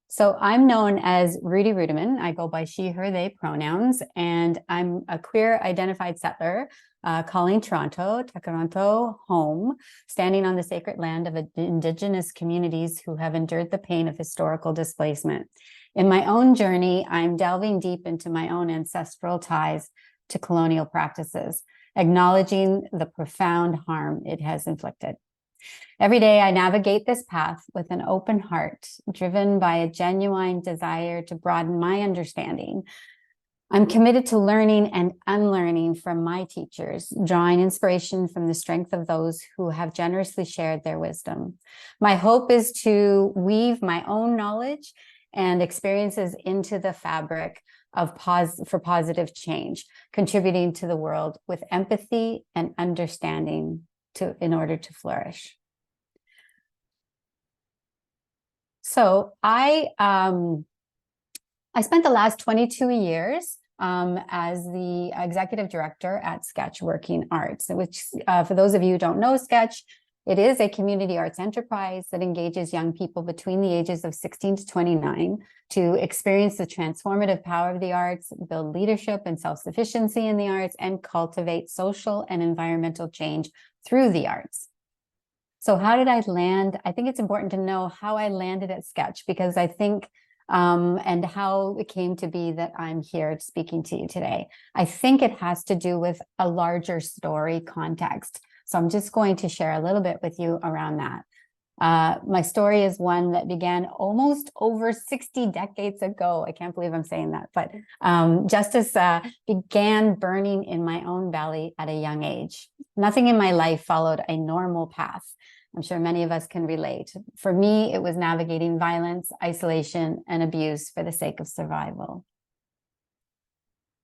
So I'm known as Rudy Ruttimann. I go by she, her, they pronouns, and I'm a queer identified settler calling Toronto home, standing on the sacred land of Indigenous communities who have endured the pain of historical displacement. In my own journey, I'm delving deep into my own ancestral ties to colonial practices, acknowledging the profound harm it has inflicted. Every day, I navigate this path with an open heart, driven by a genuine desire to broaden my understanding. I'm committed to learning and unlearning from my teachers, drawing inspiration from the strength of those who have generously shared their wisdom. My hope is to weave my own knowledge and experiences into the fabric of for positive change, contributing to the world with empathy and understanding in order to flourish. So I spent the last 22 years as the executive director at Sketch Working Arts, which for those of you who don't know Sketch, it is a community arts enterprise that engages young people between the ages of 16 to 29 to experience the transformative power of the arts, build leadership and self-sufficiency in the arts, and cultivate social and environmental change through the arts. So how did I land? I think it's important to know how I landed at Sketch, because I think, and how it came to be that I'm here speaking to you today. I think it has to do with a larger story context. So I'm just going to share a little bit with you around that. My story is one that began almost over 60 decades ago. I can't believe I'm saying that, but justice began burning in my own belly at a young age. Nothing in my life followed a normal path. I'm sure many of us can relate. For me, it was navigating violence, isolation, and abuse for the sake of survival.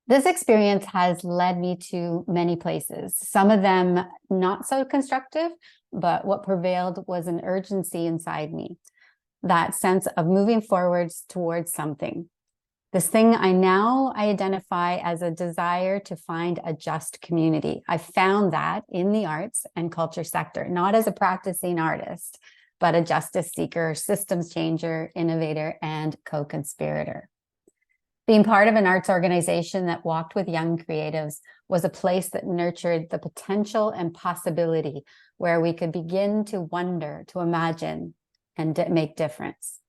This experience has led me to many places, some of them not so constructive, but what prevailed was an urgency inside me, that sense of moving forwards towards something. This thing I now identify as a desire to find a just community. I found that in the arts and culture sector, not as a practicing artist, but a justice seeker, systems changer, innovator, and co-conspirator. Being part of an arts organization that walked with young creatives was a place that nurtured the potential and possibility where we could begin to wonder, to imagine, and make difference.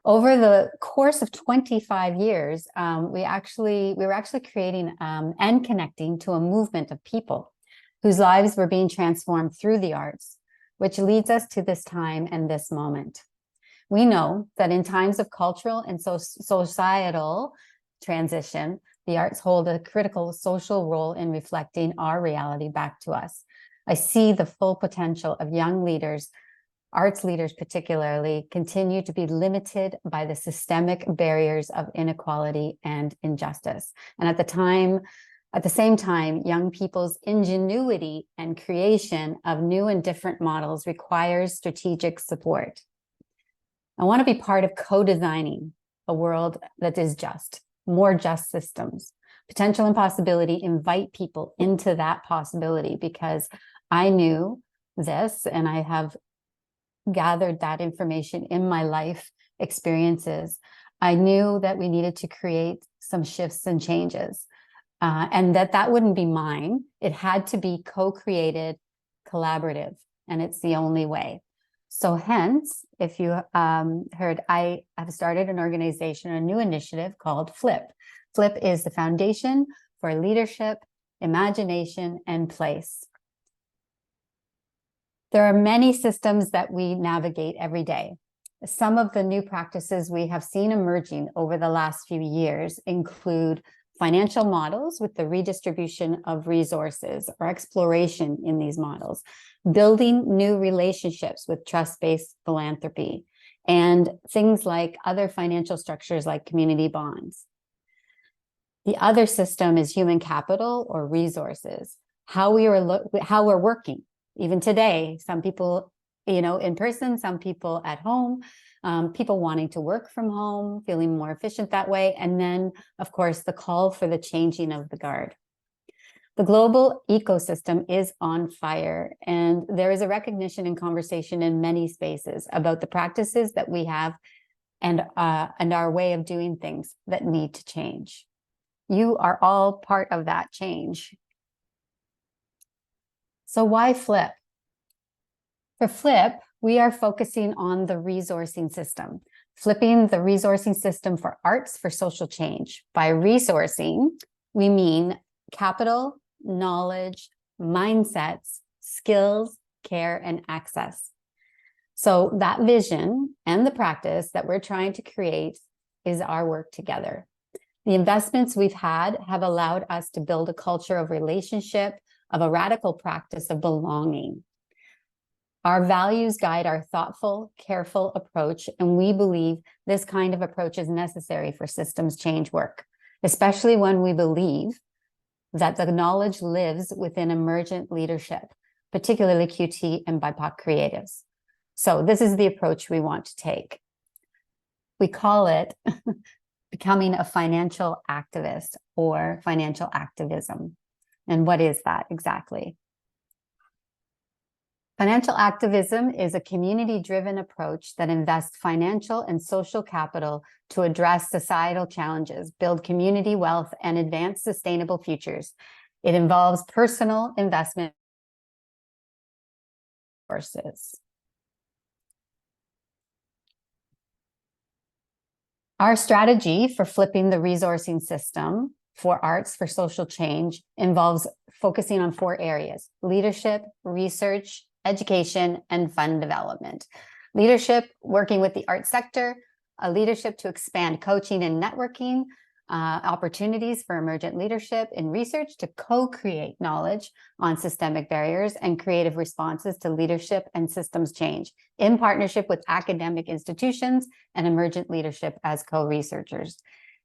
Over the course of 25 years, we were actually creating and connecting to a movement of people whose lives were being transformed through the arts, which leads us to this time and this moment. We know that in times of cultural and societal transition, the arts hold a critical social role in reflecting our reality back to us. I see the full potential of young leaders, arts leaders particularly, continue to be limited by the systemic barriers of inequality and injustice. And at the same time, young people's ingenuity and creation of new and different models requires strategic support. I want to be part of co-designing a world that is just, more just systems. Potential and possibility invite people into that possibility, because I knew this and I have gathered that information in my life experiences. I knew that we needed to create some shifts and changes, and that wouldn't be mine. It had to be co-created, collaborative, and it's the only way. So hence, if you heard, I have started an organization, a new initiative called FLIP. FLIP is the Foundation for Leadership, Imagination, and Place. There are many systems that we navigate every day. Some of the new practices we have seen emerging over the last few years include financial models with the redistribution of resources or exploration in these models, building new relationships with trust-based philanthropy, and things like other financial structures like community bonds. The other system is human capital or resources, how we're working. Even today, some people, in person, some people at home, people wanting to work from home, feeling more efficient that way. And then, of course, the call for the changing of the guard. The global ecosystem is on fire, and there is a recognition and conversation in many spaces about the practices that we have and our way of doing things that need to change. You are all part of that change. So why Flip? For Flip, we are focusing on the resourcing system, flipping the resourcing system for arts for social change. By resourcing, we mean capital, knowledge, mindsets, skills, care, and access. So that vision and the practice that we're trying to create is our work together. The investments we've had have allowed us to build a culture of relationship, of a radical practice of belonging. Our values guide our thoughtful, careful approach, and we believe this kind of approach is necessary for systems change work, especially when we believe that the knowledge lives within emergent leadership, particularly QT and BIPOC creatives. So this is the approach we want to take. We call it becoming a financial activist or financial activism. And what is that exactly? Financial activism is a community-driven approach that invests financial and social capital to address societal challenges, build community wealth, and advance sustainable futures. It involves personal investment resources. Our strategy for flipping the resourcing system for arts for social change involves focusing on 4 areas: leadership, research, education, and fund development. Leadership, working with the art sector, leadership to expand coaching and networking, opportunities for emergent leadership in research to co-create knowledge on systemic barriers and creative responses to leadership and systems change in partnership with academic institutions and emergent leadership as co-researchers.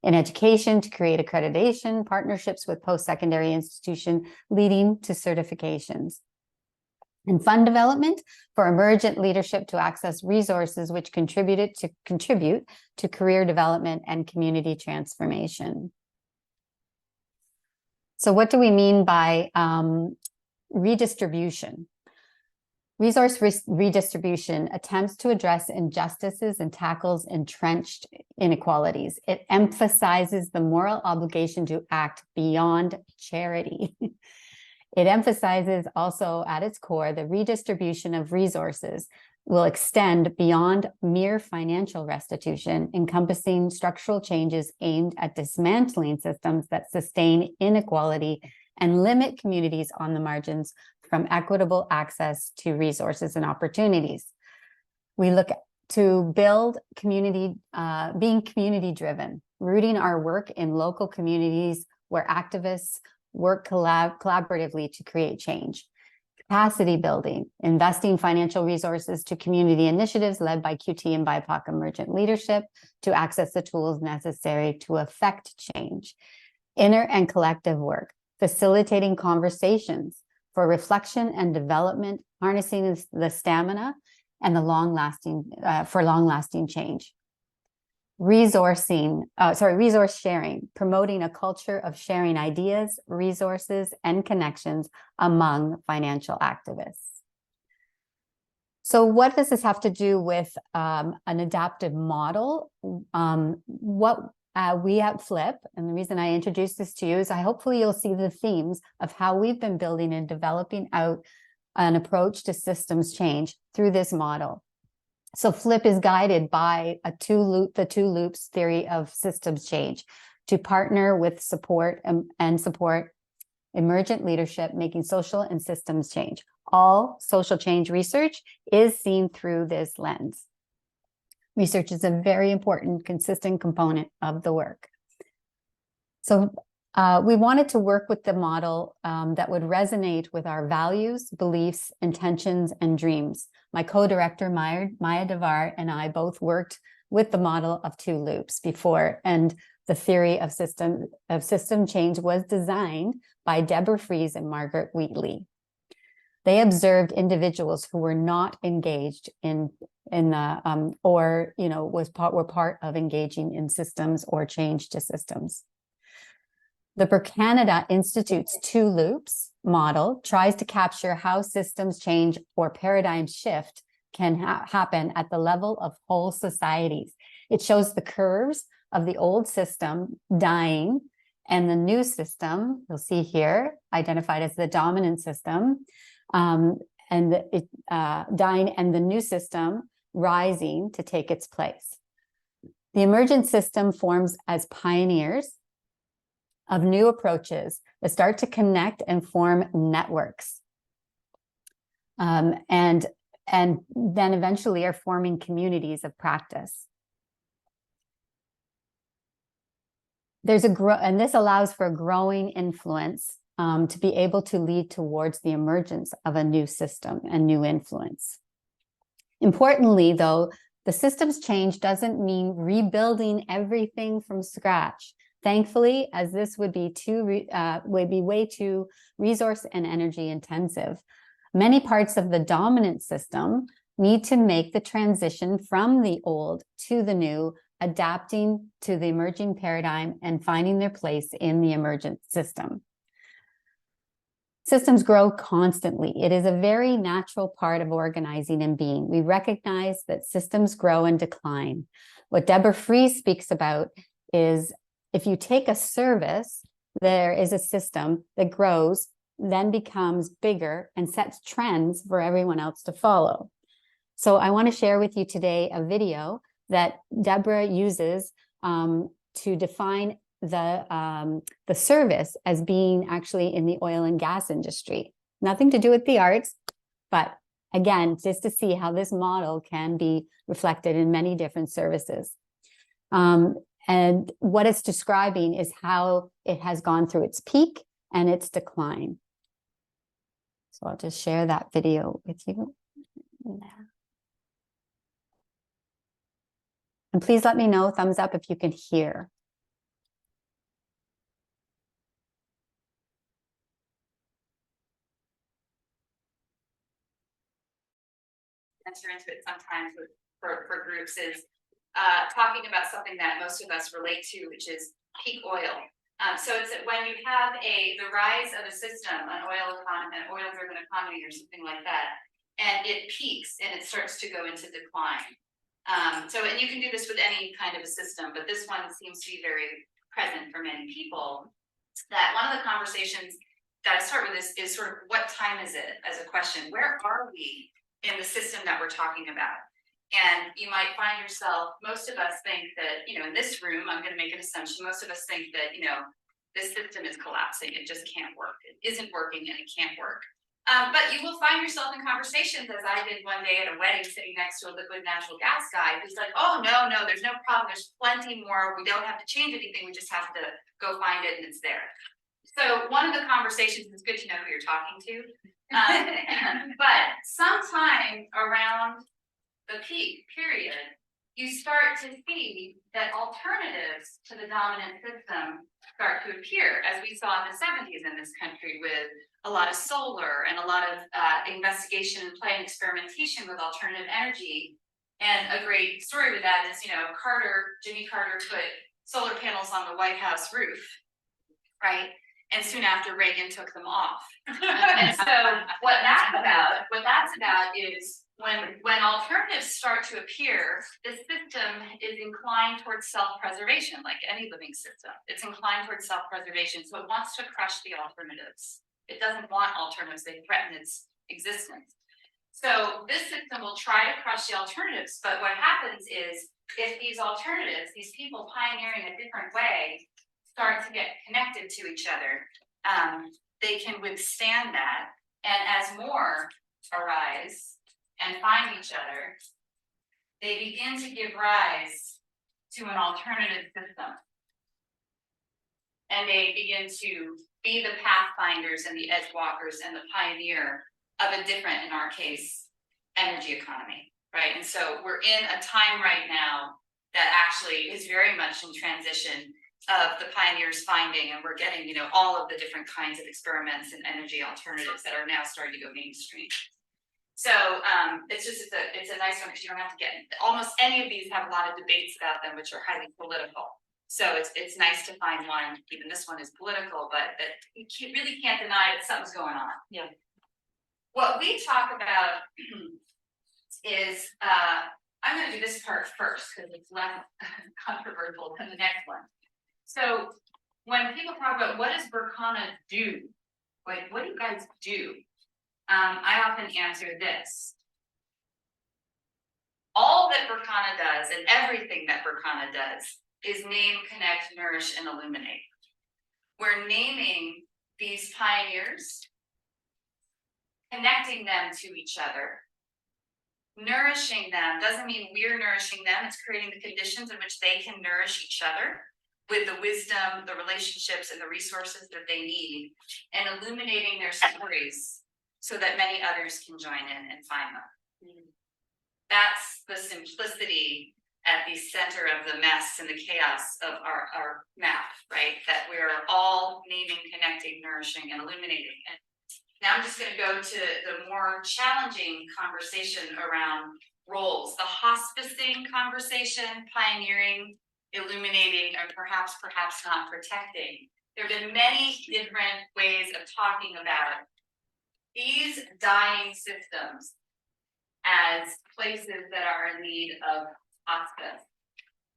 In education, to create accreditation, partnerships with post-secondary institutions leading to certifications. And fund development for emergent leadership to access resources which contribute to career development and community transformation. So what do we mean by redistribution? Resource redistribution attempts to address injustices and tackles entrenched inequalities. It emphasizes the moral obligation to act beyond charity. It emphasizes also at its core the redistribution of resources will extend beyond mere financial restitution, encompassing structural changes aimed at dismantling systems that sustain inequality and limit communities on the margins from equitable access to resources and opportunities. We look to build community, being community-driven, rooting our work in local communities where activists work collaboratively to create change. Capacity building, investing financial resources to community initiatives led by QT and BIPOC emergent leadership to access the tools necessary to affect change. Inner and collective work, facilitating conversations for reflection and development, harnessing the stamina and the long-lasting change. Resource sharing, promoting a culture of sharing ideas, resources, and connections among financial activists. So what does this have to do with an adaptive model? What we at Flip, and the reason I introduced this to you is hopefully you'll see the themes of how we've been building and developing out an approach to systems change through this model. So Flip is guided by the two loops theory of systems change to partner with support emergent leadership, making social and systems change. All social change research is seen through this lens. Research is a very important, consistent component of the work. So we wanted to work with the model that would resonate with our values, beliefs, intentions, and dreams. My co-director, Maya Devar, and I both worked with the model of 2 loops before, and the theory of system change was designed by Deborah Fries and Margaret Wheatley. They observed individuals who were not engaged were part of engaging in systems or change to systems. The Canada Institute's 2 loops model tries to capture how systems change or paradigm shift can happen at the level of whole societies. It shows the curves of the old system dying and the new system, you'll see here, identified as the dominant system, and it dying and the new system rising to take its place. The emergent system forms as pioneers of new approaches that start to connect and form networks. And then eventually are forming communities of practice. And this allows for a growing influence to be able to lead towards the emergence of a new system and new influence. Importantly, though, the systems change doesn't mean rebuilding everything from scratch. Thankfully, as this would be way too resource and energy intensive. Many parts of the dominant system need to make the transition from the old to the new, adapting to the emerging paradigm and finding their place in the emergent system. Systems grow constantly. It is a very natural part of organizing and being. We recognize that systems grow and decline. What Deborah Fries speaks about is if you take a service, there is a system that grows, then becomes bigger and sets trends for everyone else to follow. So I want to share with you today a video that Deborah uses to define the service as being actually in the oil and gas industry. Nothing to do with the arts, but again, just to see how this model can be reflected in many different services. And what it's describing is how it has gone through its peak and its decline. So I'll just share that video with you. And please let me know, thumbs up, if you can hear. Enter into it sometimes for groups is talking about something that most of us relate to, which is peak oil. So it's when you have the rise of a system, an oil-driven economy or something like that, and it peaks and it starts to go into decline. And you can do this with any kind of a system, but this one seems to be very present for many people. That one of the conversations that I start with is sort of what time is it as a question? Where are we in the system that we're talking about? And you might find yourself, most of us think that, in this room, I'm going to make an assumption, most of us think that, this system is collapsing. It just can't work. It isn't working and it can't work. But you will find yourself in conversations, as I did one day at a wedding, sitting next to a liquid natural gas guy who's like, oh, no, there's no problem. There's plenty more. We don't have to change anything. We just have to go find it and it's there. So one of the conversations, it's good to know who you're talking to. But sometime around the peak period, you start to see that alternatives to the dominant system start to appear, as we saw in the 70s in this country with a lot of solar and a lot of investigation and play and experimentation with alternative energy. And a great story with that is, Jimmy Carter put solar panels on the White House roof, right? And soon after, Reagan took them off. And so what that's about is when alternatives start to appear, the system is inclined towards self-preservation, like any living system. It's inclined towards self-preservation, so it wants to crush the alternatives. It doesn't want alternatives, they threaten its existence. So this system will try to crush the alternatives, but what happens is if these alternatives, these people pioneering a different way, start to get connected to each other, they can withstand that. And as more arise and find each other, they begin to give rise to an alternative system. And they begin to be the pathfinders and the edge walkers and the pioneer of a different, in our case, energy economy, right? And so we're in a time right now that actually is very much in transition of the pioneers finding, and we're getting, all of the different kinds of experiments and energy alternatives that are now starting to go mainstream. So it's a nice one because you don't have to get, almost any of these have a lot of debates about them, which are highly political. So it's nice to find one, even this one is political, but that you really can't deny that something's going on. Yeah. What we talk about is, I I'm gonna do this part first because it's less controversial than the next one. So when people talk about what does Berkana do, like what do you guys do? I often answer this. All that Berkana does and everything that Berkana does is name, connect, nourish, and illuminate. We're naming these pioneers, connecting them to each other. Nourishing them doesn't mean we're nourishing them, it's creating the conditions in which they can nourish each other with the wisdom, the relationships, and the resources that they need, and illuminating their stories so that many others can join in and find them. That's the simplicity at the center of the mess and the chaos of our map, right? That we're all naming, connecting, nourishing, and illuminating. And now I'm just going to go to the more challenging conversation around roles, the hospicing conversation, pioneering, illuminating, and perhaps not protecting. There have been many different ways of talking about these dying systems as places that are in need of hospice.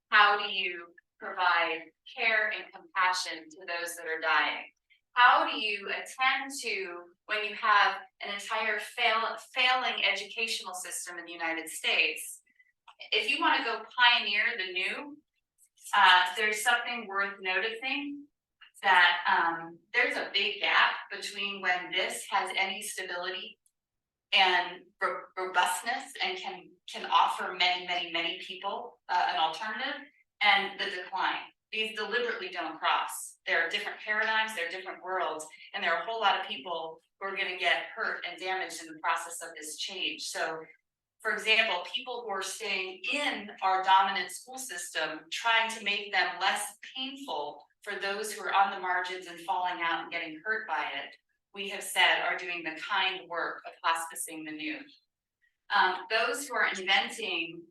How do you provide care and compassion to those that are dying? How do you attend to when you have an entire failing educational system in the United States? If you want to go pioneer the new, there's something worth noticing that there's a big gap between when this has any stability and robustness and can offer many people an alternative, and the decline. These deliberately don't cross. There are different paradigms, there are different worlds, and there are a whole lot of people who are going to get hurt and damaged in the process of this change. So, for example, people who are staying in our dominant school system, trying to make them less painful for those who are on the margins and falling out and getting hurt by it, we have said are doing the kind work of hospicing the new. Those who are inventing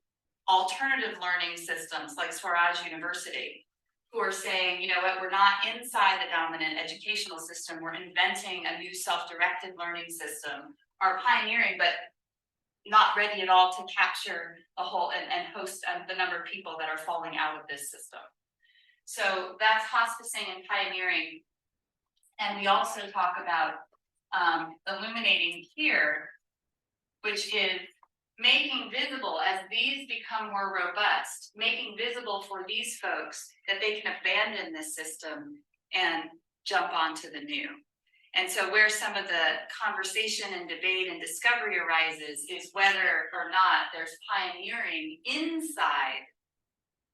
alternative learning systems like Swaraj University, who are saying, you know what, we're not inside the dominant educational system, we're inventing a new self-directed learning system, are pioneering, but not ready at all to capture a whole and host the number of people that are falling out of this system. So that's hospicing and pioneering. And we also talk about illuminating here, which is making visible as these become more robust, making visible for these folks that they can abandon this system and jump onto the new. And so where some of the conversation and debate and discovery arises is whether or not there's pioneering inside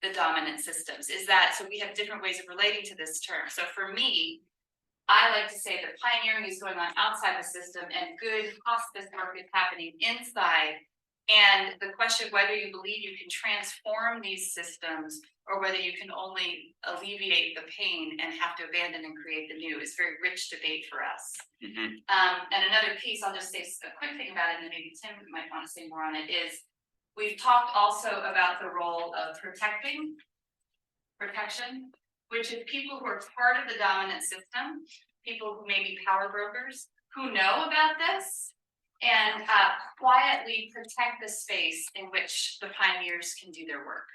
the dominant systems. Is that, so we have different ways of relating to this term. So for me, I like to say that pioneering is going on outside the system and good hospice work is happening inside. And the question whether you believe you can transform these systems or whether you can only alleviate the pain and have to abandon and create the new is very rich debate for us. And another piece, I'll just say a quick thing about it, and then maybe Tim might want to say more on it, is we've talked also about the role of protection, which is people who are part of the dominant system, people who may be power brokers, who know about this, and quietly protect the space in which the pioneers can do their work.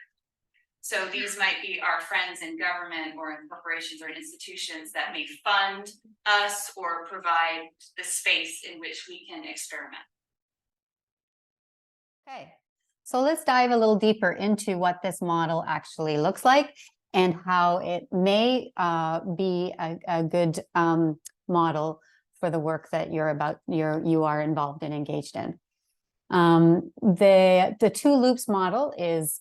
So these might be our friends in government or in corporations or in institutions that may fund us or provide the space in which we can experiment. Okay, so let's dive a little deeper into what this model actually looks like and how it may be a good model for the work that you are involved and engaged in. The two loops model is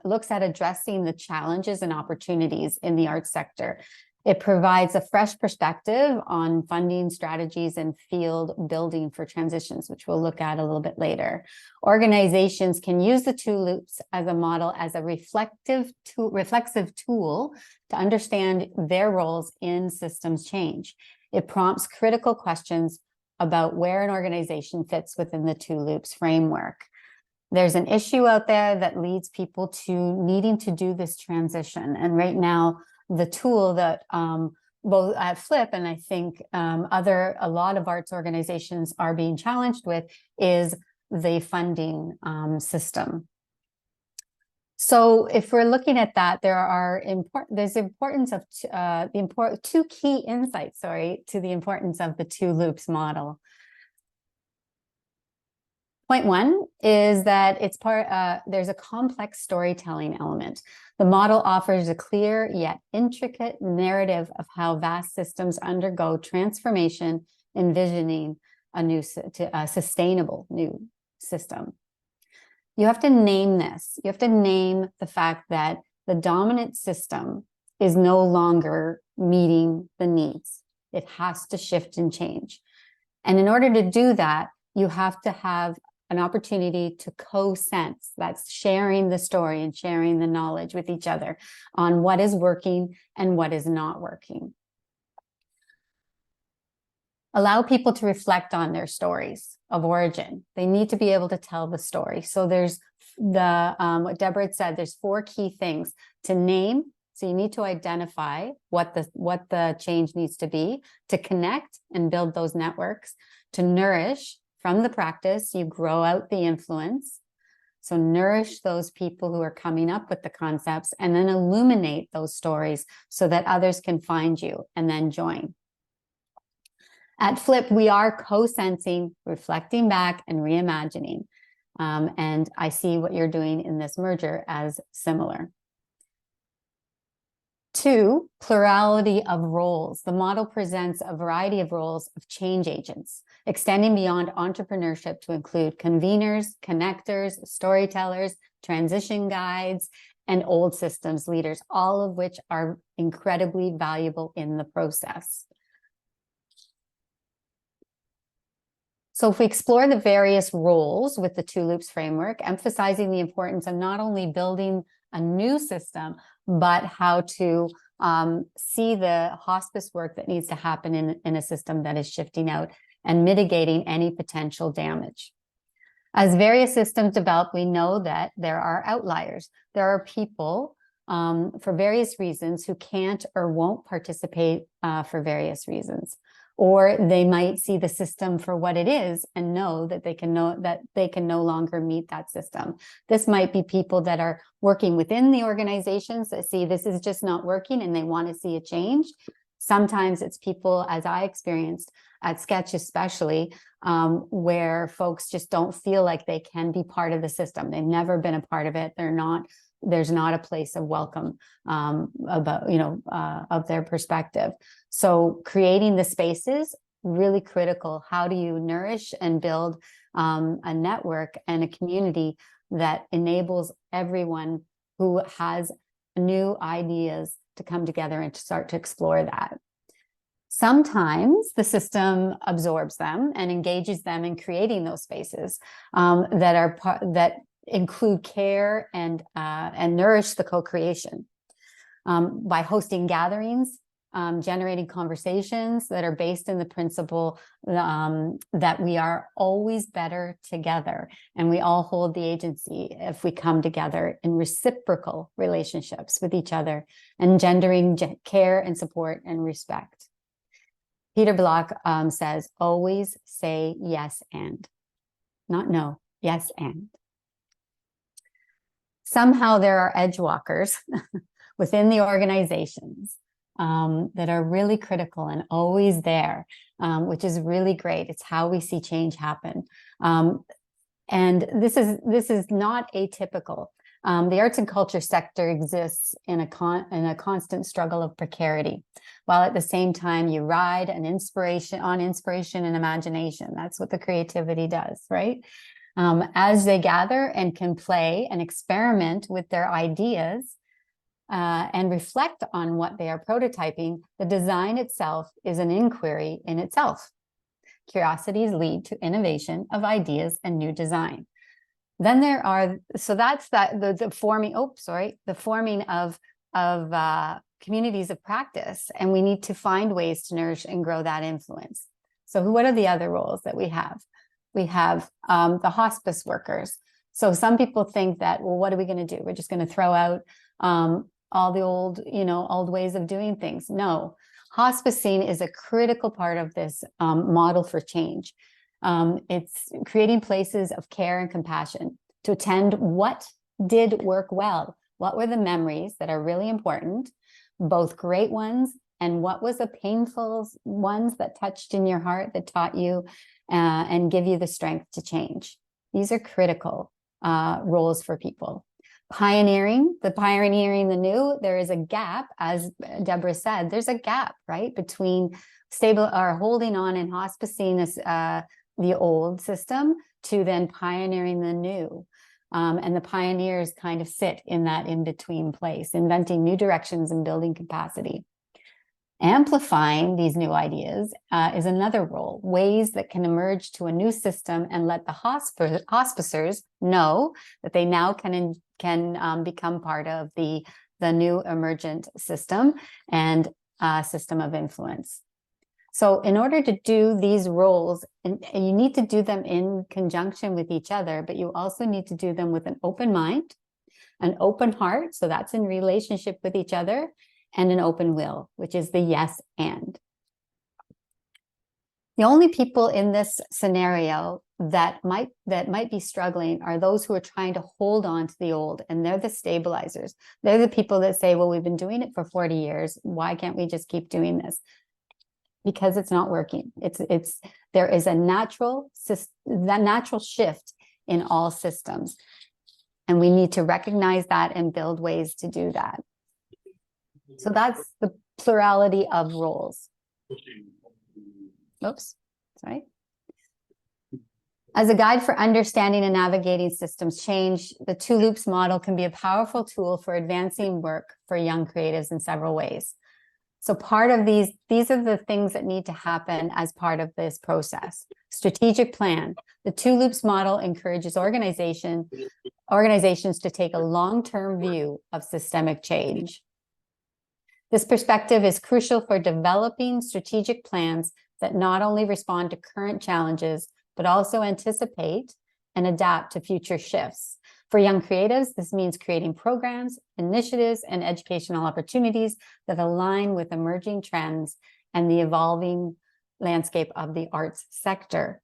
looks at addressing the challenges and opportunities in the arts sector. It provides a fresh perspective on funding strategies and field building for transitions, which we'll look at a little bit later. Organizations can use the two loops as a model as a reflexive tool to understand their roles in systems change. It prompts critical questions about where an organization fits within the two loops framework. There's an issue out there that leads people to needing to do this transition. And right now, the tool that both at Flip and I think a lot of arts organizations are being challenged with is the funding system. So if we're looking at that, there's importance of two key insights, to the importance of the two loops model. Point one is that there's a complex storytelling element. The model offers a clear yet intricate narrative of how vast systems undergo transformation, envisioning a sustainable new system. You have to name this. You have to name the fact that the dominant system is no longer meeting the needs. It has to shift and change. And in order to do that, you have to have an opportunity to co-sense. That's sharing the story and sharing the knowledge with each other on what is working and what is not working. Allow people to reflect on their stories of origin. They need to be able to tell the story. So there's what Deborah had said, there's 4 key things to name. So you need to identify what the change needs to be, to connect and build those networks, to nourish. From the practice, you grow out the influence. So nourish those people who are coming up with the concepts, and then illuminate those stories so that others can find you and then join. At Flip, we are co-sensing, reflecting back, and reimagining. And I see what you're doing in this merger as similar. 2, plurality of roles. The model presents a variety of roles of change agents, extending beyond entrepreneurship to include conveners, connectors, storytellers, transition guides, and old systems leaders, all of which are incredibly valuable in the process. So if we explore the various roles with the 2 loops framework, emphasizing the importance of not only building a new system, but how to see the hospice work that needs to happen in a system that is shifting out and mitigating any potential damage. As various systems develop, we know that there are outliers. There are people for various reasons who can't or won't participate for various reasons. Or they might see the system for what it is and know that they can no longer meet that system. This might be people that are working within the organizations that see this is just not working and they want to see a change. Sometimes it's people, as I experienced at Sketch especially, where folks just don't feel like they can be part of the system. They've never been a part of it. There's not a place of welcome of their perspective. So creating the spaces, really critical. How do you nourish and build a network and a community that enables everyone who has new ideas to come together and to start to explore that? Sometimes the system absorbs them and engages them in creating those spaces that include care and nourish the co-creation by hosting gatherings, generating conversations that are based in the principle that we are always better together, and we all hold the agency if we come together in reciprocal relationships with each other, engendering care and support and respect. Peter Block says, always say yes and, not no, yes and. Somehow there are edge walkers within the organizations that are really critical and always there, which is really great. It's how we see change happen. And this is not atypical. The arts and culture sector exists in a constant struggle of precarity, while at the same time you ride on inspiration and imagination. That's what the creativity does, right? As they gather and can play and experiment with their ideas and reflect on what they are prototyping, the design itself is an inquiry in itself. Curiosities lead to innovation of ideas and new design. Then there are, so that's the forming of communities of practice, and we need to find ways to nourish and grow that influence. So what are the other roles that we have? We have the hospice workers. So some people think that, well, what are we going to do? We're just going to throw out all the old ways of doing things. No, hospicing is a critical part of this model for change. It's creating places of care and compassion to attend what did work well? What were the memories that are really important, both great ones, and what was the painful ones that touched in your heart that taught you and give you the strength to change? These are critical roles for people. Pioneering the new, there is a gap, as Deborah said, there's a gap, right, between stable or holding on and hospicing this, the old system to then pioneering the new. And the pioneers kind of sit in that in-between place, inventing new directions and building capacity. Amplifying these new ideas is another role, ways that can emerge to a new system and let the hospicers know that they now can become part of the new emergent system and system of influence. So in order to do these roles, and you need to do them in conjunction with each other, but you also need to do them with an open mind, an open heart, so that's in relationship with each other, and an open will, which is the yes and. The only people in this scenario that might be struggling are those who are trying to hold on to the old, and they're the stabilizers. They're the people that say, well, we've been doing it for 40 years. Why can't we just keep doing this? Because it's not working. There is a natural shift in all systems. And we need to recognize that and build ways to do that. So that's the plurality of roles. Oops, sorry. As a guide for understanding and navigating systems change, the two loops model can be a powerful tool for advancing work for young creatives in several ways. So part of these are the things that need to happen as part of this process. Strategic plan. The two loops model encourages organizations to take a long-term view of systemic change. This perspective is crucial for developing strategic plans that not only respond to current challenges, but also anticipate and adapt to future shifts. For young creatives, this means creating programs, initiatives, and educational opportunities that align with emerging trends and the evolving landscape of the arts sector.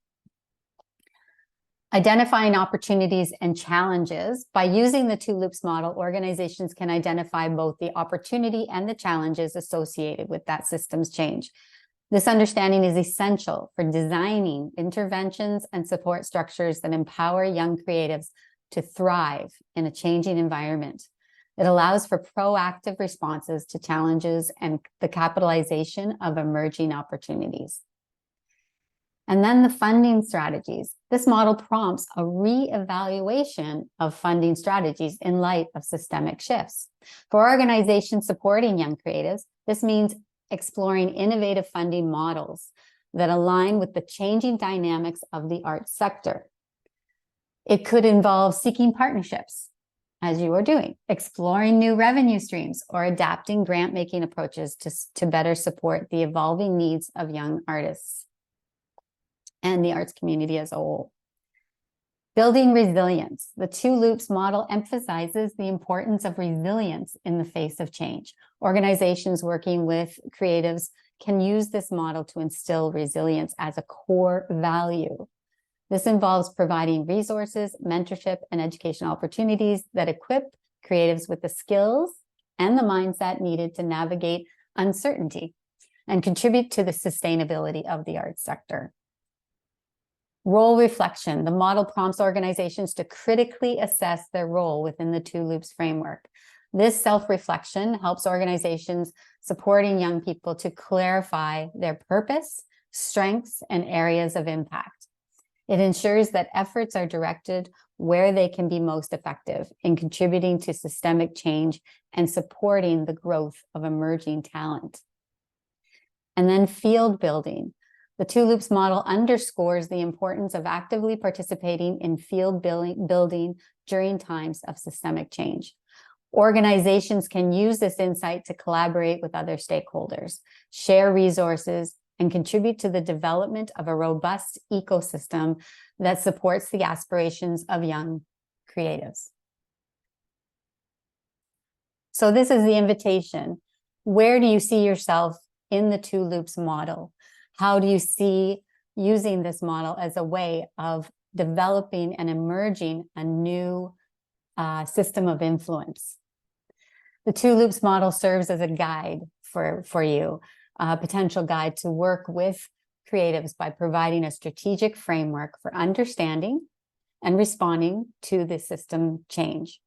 Identifying opportunities and challenges. By using the two loops model, organizations can identify both the opportunity and the challenges associated with that systems change. This understanding is essential for designing interventions and support structures that empower young creatives to thrive in a changing environment. It allows for proactive responses to challenges and the capitalization of emerging opportunities. And then the funding strategies. This model prompts a re-evaluation of funding strategies in light of systemic shifts. For organizations supporting young creatives, this means exploring innovative funding models that align with the changing dynamics of the arts sector. It could involve seeking partnerships, as you are doing, exploring new revenue streams, or adapting grant-making approaches to better support the evolving needs of young artists and the arts community as a whole. Building resilience. The two loops model emphasizes the importance of resilience in the face of change. Organizations working with creatives can use this model to instill resilience as a core value. This involves providing resources, mentorship, and educational opportunities that equip creatives with the skills and the mindset needed to navigate uncertainty and contribute to the sustainability of the arts sector. Role reflection. The model prompts organizations to critically assess their role within the two loops framework. This self-reflection helps organizations supporting young people to clarify their purpose, strengths, and areas of impact. It ensures that efforts are directed where they can be most effective in contributing to systemic change and supporting the growth of emerging talent. And then field building. The two loops model underscores the importance of actively participating in field building during times of systemic change. Organizations can use this insight to collaborate with other stakeholders, share resources, and contribute to the development of a robust ecosystem that supports the aspirations of young creatives. So this is the invitation. Where do you see yourself in the two loops model? How do you see using this model as a way of developing and emerging a new system of influence. The two loops model serves as a guide for you, a potential guide to work with creatives by providing a strategic framework for understanding and responding to the system change.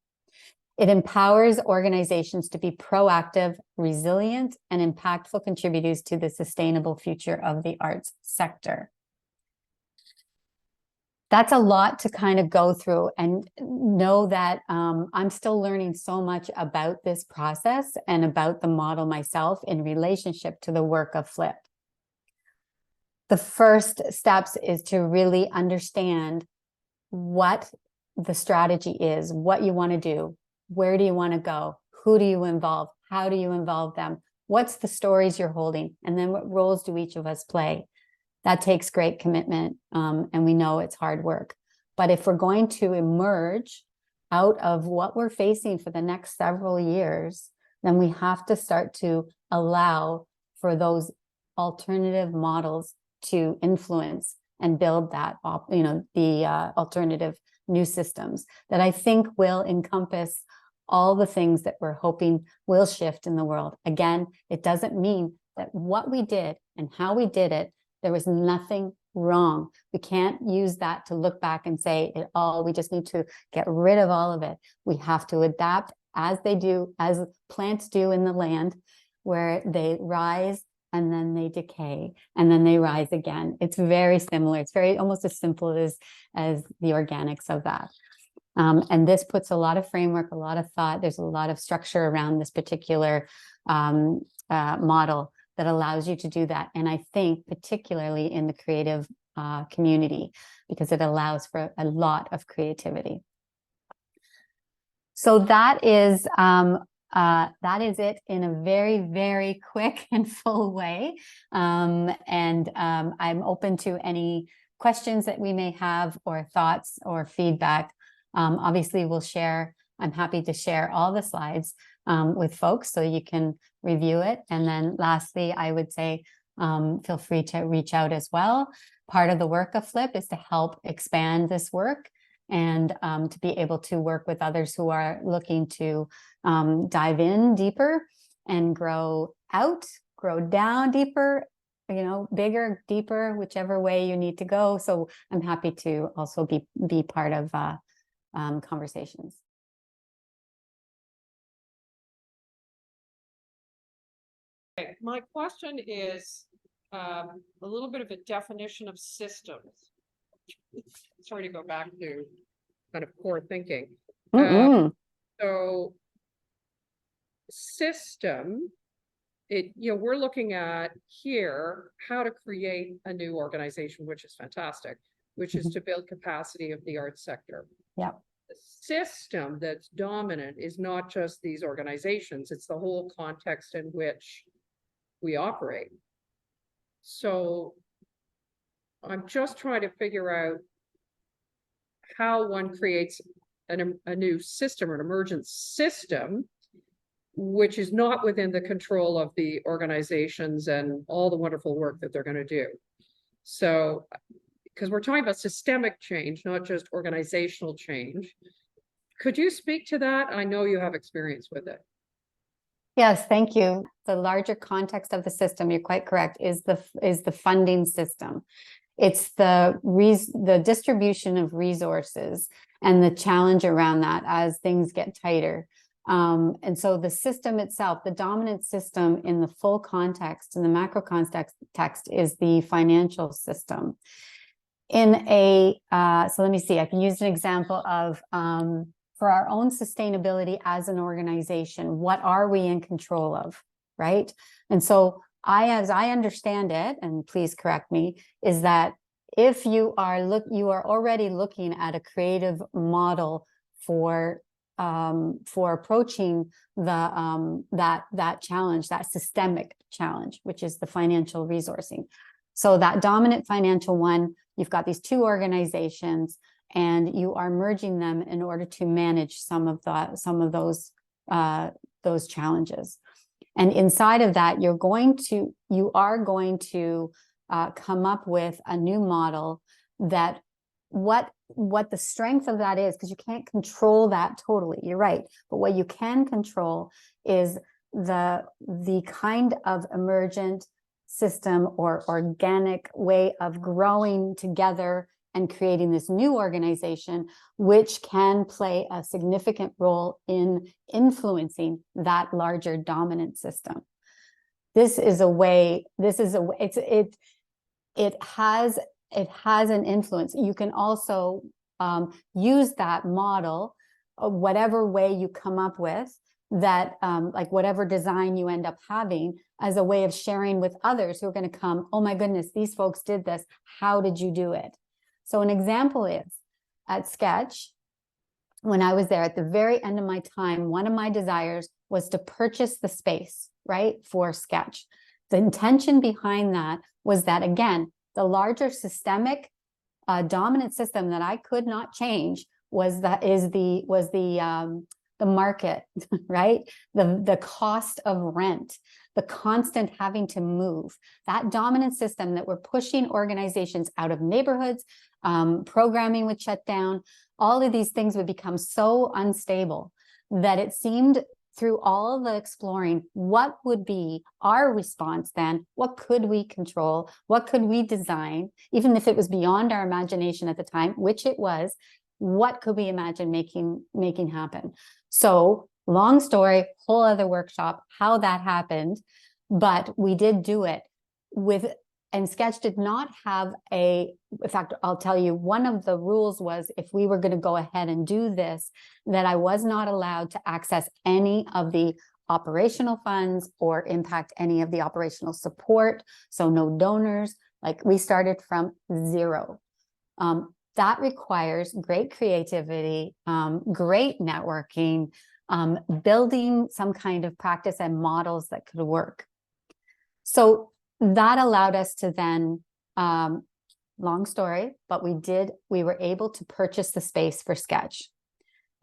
It empowers organizations to be proactive, resilient, and impactful contributors to the sustainable future of the arts sector. That's a lot to kind of go through, and know that I'm still learning so much about this process and about the model myself in relationship to the work of Flip. The first steps is to really understand what the strategy is, what you want to do, where do you want to go, who do you involve, how do you involve them, what's the stories you're holding, and then what roles do each of us play. That takes great commitment, and we know it's hard work. But if we're going to emerge out of what we're facing for the next several years, then we have to start to allow for those alternative models to influence and build that, the alternative new systems that I think will encompass all the things that we're hoping will shift in the world. Again, it doesn't mean that what we did and how we did it, there was nothing wrong. We can't use that to look back and say we just need to get rid of all of it. We have to adapt as they do, as plants do in the land, where they rise and then they decay and then they rise again. It's very similar. It's very almost as simple as the organics of that. And this puts a lot of framework, a lot of thought. There's a lot of structure around this particular model that allows you to do that. And I think particularly in the creative community, because it allows for a lot of creativity. So that is it in a very, very quick and full way. I'm open to any questions that we may have, or thoughts or feedback. Obviously, I'm happy to share all the slides with folks so you can review it. And then lastly, I would say, feel free to reach out as well. Part of the work of Flip is to help expand this work and to be able to work with others who are looking to dive in deeper and grow down deeper, bigger, deeper, whichever way you need to go. So I'm happy to also be part of conversations. Okay, my question is a little bit of a definition of systems. Sorry to go back to kind of core thinking. So system, we're looking at here how to create a new organization, which is fantastic, which is to build capacity of the arts sector. Yeah. The system that's dominant is not just these organizations, it's the whole context in which we operate. So I'm just trying to figure out how one creates a new system or an emergent system, which is not within the control of the organizations and all the wonderful work that they're going to do. So, because we're talking about systemic change, not just organizational change. Could you speak to that? I know you have experience with it. Yes, thank you. The larger context of the system, you're quite correct, is the funding system. It's the distribution of resources and the challenge around that as things get tighter. And so the system itself, the dominant system in the full context, in the macro context is the financial system. So let me see, I can use an example of, for our own sustainability as an organization, what are we in control of, right? And so as I understand it, and please correct me, is that if you are already looking at a creative model for approaching that challenge, that systemic challenge, which is the financial resourcing. So that dominant financial one, you've got these two organizations, and you are merging them in order to manage some of those challenges. And inside of that, you are going to come up with a new model that what the strength of that is, because you can't control that totally, you're right, but what you can control is the kind of emergent system or organic way of growing together and creating this new organization, which can play a significant role in influencing that larger dominant system. This is a way, it has an influence. You can also use that model, whatever way you come up with, that like whatever design you end up having, as a way of sharing with others who are going to come, oh my goodness, these folks did this. How did you do it? So an example is at Sketch, when I was there at the very end of my time, one of my desires was to purchase the space, right, for Sketch. The intention behind that was that, again, the larger systemic dominant system that I could not change was the market, right? The cost of rent, the constant having to move, that dominant system that we're pushing organizations out of neighborhoods, programming would shut down, all of these things would become so unstable that it seemed, through all the exploring, what would be our response then? What could we control? What could we design? Even if it was beyond our imagination at the time, which it was, what could we imagine making happen? So long story, whole other workshop, how that happened, but we did do it with, and Sketch did not have in fact, I'll tell you, one of the rules was, if we were going to go ahead and do this, that I was not allowed to access any of the operational funds or impact any of the operational support. So no donors, like we started from zero. That requires great creativity, great networking, building some kind of practice and models that could work. So that allowed us to then, long story, but we were able to purchase the space for Sketch.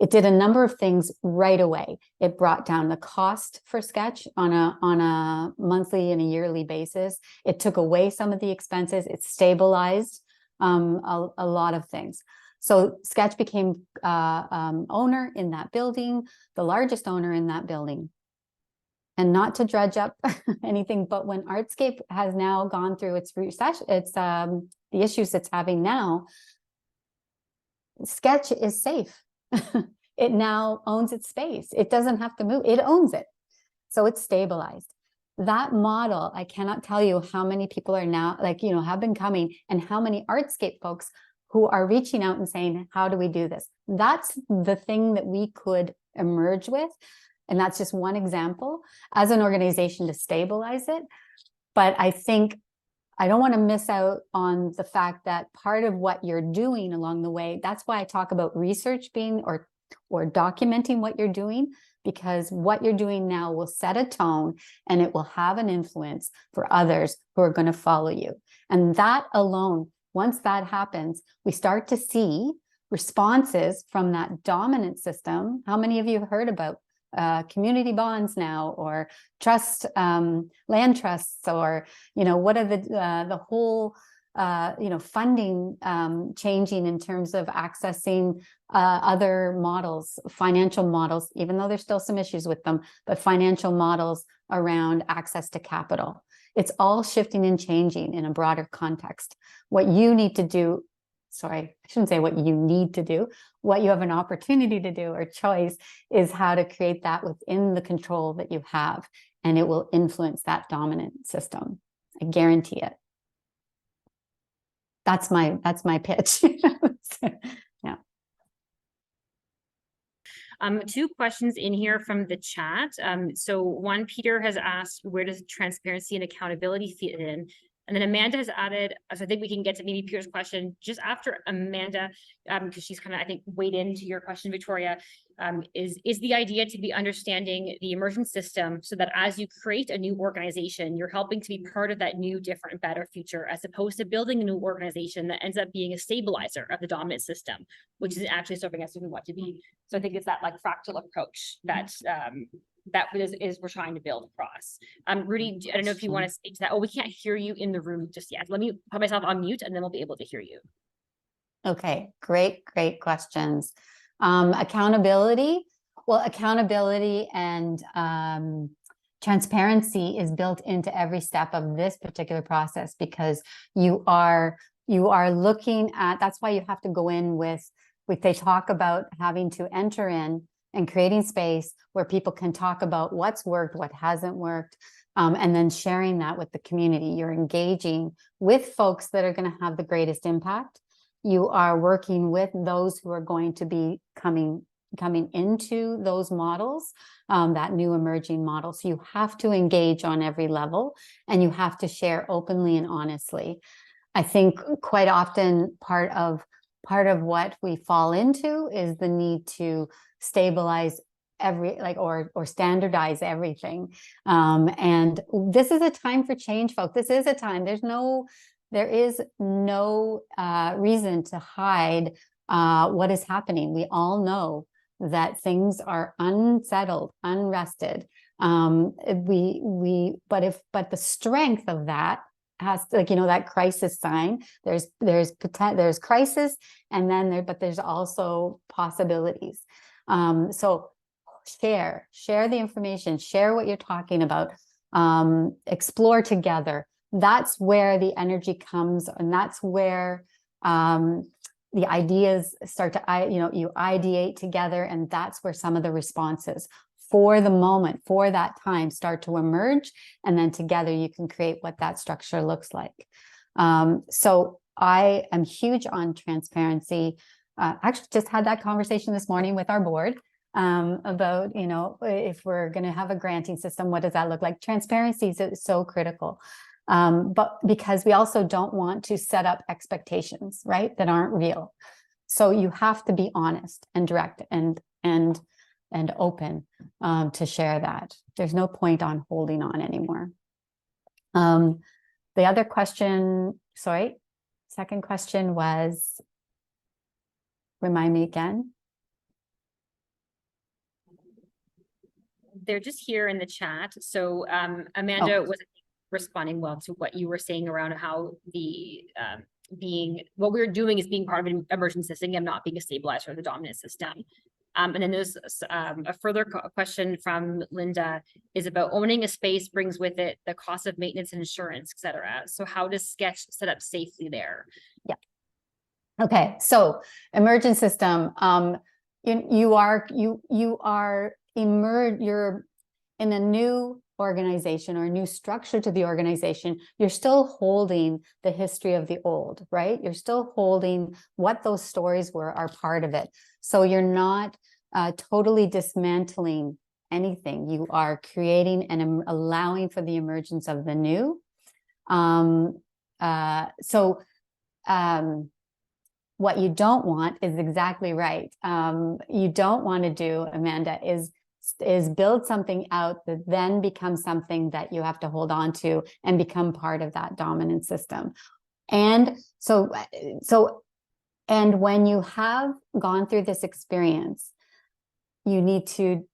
It did a number of things right away. It brought down the cost for Sketch on a monthly and a yearly basis. It took away some of the expenses. It stabilized a lot of things. So Sketch became owner in that building, the largest owner in that building. And not to dredge up anything, but when Artscape has now gone through its recession, the issues it's having now, Sketch is safe. It now owns its space. It doesn't have to move. It owns it. So it's stabilized. That model, I cannot tell you how many people are now, like, have been coming, and how many Artscape folks who are reaching out and saying, how do we do this? That's the thing that we could emerge with. And that's just one example as an organization to stabilize it. But I think I don't want to miss out on the fact that part of what you're doing along the way, that's why I talk about research being or documenting what you're doing, because what you're doing now will set a tone and it will have an influence for others who are going to follow you. And that alone, once that happens, we start to see responses from that dominant system. How many of you have heard about community bonds now, or trust, land trusts, or what are the whole funding changing in terms of accessing other models, financial models, even though there's still some issues with them, but financial models around access to capital. It's all shifting and changing in a broader context. What you need to do, sorry, I shouldn't say what you need to do, what you have an opportunity to do or choice is how to create that within the control that you have, and it will influence that dominant system. I guarantee it. That's my pitch. Yeah. Two questions in here from the chat. So one, Peter has asked, where does transparency and accountability fit in? And then Amanda has added, so I think we can get to maybe Peter's question just after Amanda, because she's kind of, I think, weighed into your question, Victoria, is the idea to be understanding the emergent system so that as you create a new organization, you're helping to be part of that new, different, better future, as opposed to building a new organization that ends up being a stabilizer of the dominant system, which is actually serving us who we want to be. So I think it's that like fractal approach that that is we're trying to build across. Rudy, I don't know if you want to speak to that. Oh, we can't hear you in the room just yet. Let me put myself on mute and then we'll be able to hear you. Okay, great questions. Accountability. Well, accountability and transparency is built into every step of this particular process, because you are looking at, that's why you have to go in with they talk about having to enter in and creating space where people can talk about what's worked, what hasn't worked, and then sharing that with the community. You're engaging with folks that are going to have the greatest impact. You are working with those who are going to be coming into those models, that new emerging model. So you have to engage on every level, and you have to share openly and honestly. I think quite often part of what we fall into is the need to stabilize or standardize everything. And this is a time for change, folks. This is a time. There is no reason to hide what is happening. We all know that things are unsettled, unrested. But the strength of that has, that crisis sign. There's crisis, and then but there's also possibilities. So share the information, share what you're talking about, explore together. That's where the energy comes, and that's where the ideas start to, you ideate together, and that's where some of the responses for the moment, for that time, start to emerge, and then together you can create what that structure looks like. So I am huge on transparency. Actually just had that conversation this morning with our board about, if we're going to have a granting system, what does that look like? Transparency is so critical. But because we also don't want to set up expectations, right, that aren't real. So you have to be honest and direct and open to share that. There's no point on holding on anymore. The other question, second question was, remind me again. They're just here in the chat. So Amanda was responding well to what you were saying around how the what we're doing is being part of an emergent system and not being a stabilizer of the dominant system. And then there's a further question from Linda is about owning a space brings with it the cost of maintenance and insurance, et cetera. So how does Sketch set up safely there? Yeah. Okay. So emergent system, you're in a new organization or a new structure to the organization. You're still holding the history of the old, right? You're still holding what those stories are part of it. So you're not totally dismantling anything. You are creating and allowing for the emergence of the new. What you don't want is exactly right. You don't want to do, Amanda, is build something out that then becomes something that you have to hold on to and become part of that dominant system. And and when you have gone through this experience, you need to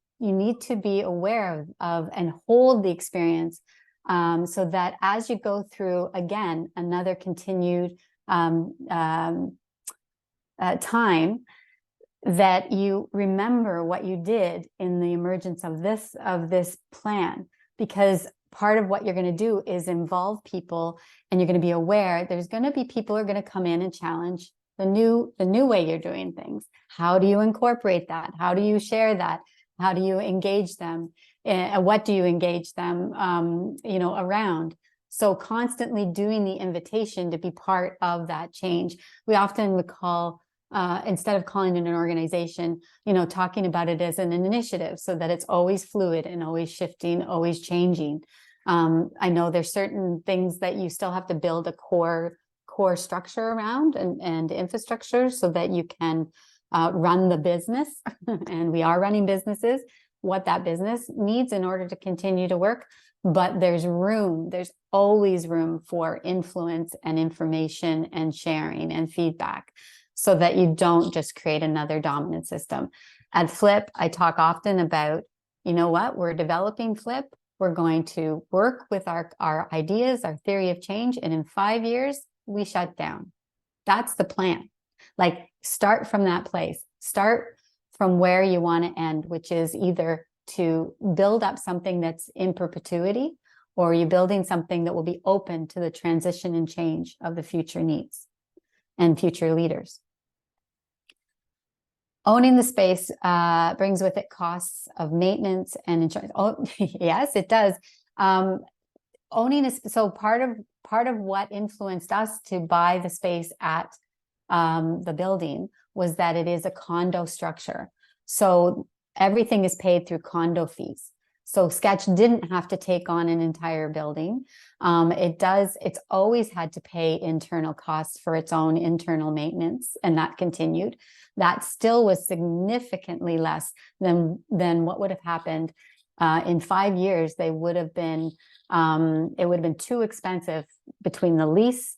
be aware of and hold the experience, so that as you go through again another continued time, that you remember what you did in the emergence of this plan, because part of what you're going to do is involve people, and you're going to be aware there's going to be people who are going to come in and challenge the new way you're doing things. How do you incorporate that? How do you share that? How do you engage them? What do you engage them around? So constantly doing the invitation to be part of that change. We often would call, instead of calling it an organization, talking about it as an initiative, so that it's always fluid and always shifting, always changing. I know there's certain things that you still have to build a core structure around and infrastructure so that you can run the business. And we are running businesses, what that business needs in order to continue to work. But there's always room for influence and information and sharing and feedback, so that you don't just create another dominant system. At Flip, I talk often about, we're developing Flip. We're going to work with our ideas, our theory of change, and in 5 years, we shut down. That's the plan. Like, start from that place, start from where you want to end, which is either to build up something that's in perpetuity, or you're building something that will be open to the transition and change of the future needs and future leaders. Owning the space brings with it costs of maintenance and insurance. Oh, yes, it does. Owning is so part of what influenced us to buy the space at the building was that it is a condo structure. So everything is paid through condo fees. So Sketch didn't have to take on an entire building. It's always had to pay internal costs for its own internal maintenance, and that continued. That still was significantly less than what would have happened in 5 years. It would have been too expensive between the lease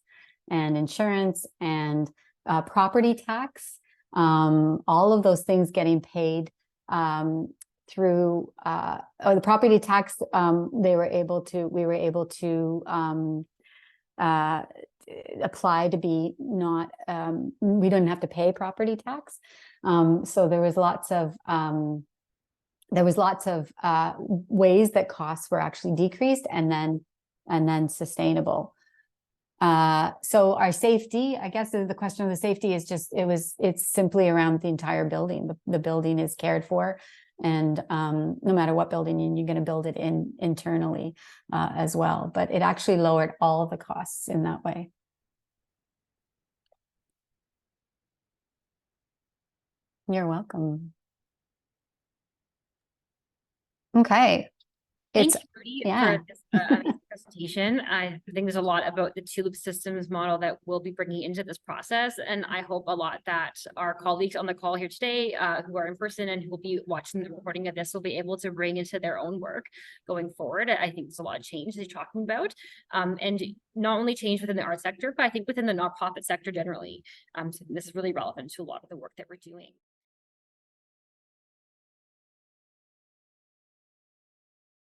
and insurance and property tax, all of those things getting paid through the property tax. We were able to apply to be not, we didn't have to pay property tax. So there was lots of ways that costs were actually decreased and then sustainable. So our safety, I guess the question of the safety is just, it's simply around the entire building. The building is cared for, and no matter what building you're going to build it internally as well. But it actually lowered all the costs in that way. You're welcome. Okay. Thanks, Rudy, yeah. for this presentation. I think there's a lot about the two-loop systems model that we'll be bringing into this process. And I hope a lot that our colleagues on the call here today, who are in person and who will be watching the recording of this, will be able to bring into their own work going forward. I think there's a lot of change that you're talking about. And not only change within the art sector, but I think within the nonprofit sector generally. So this is really relevant to a lot of the work that we're doing.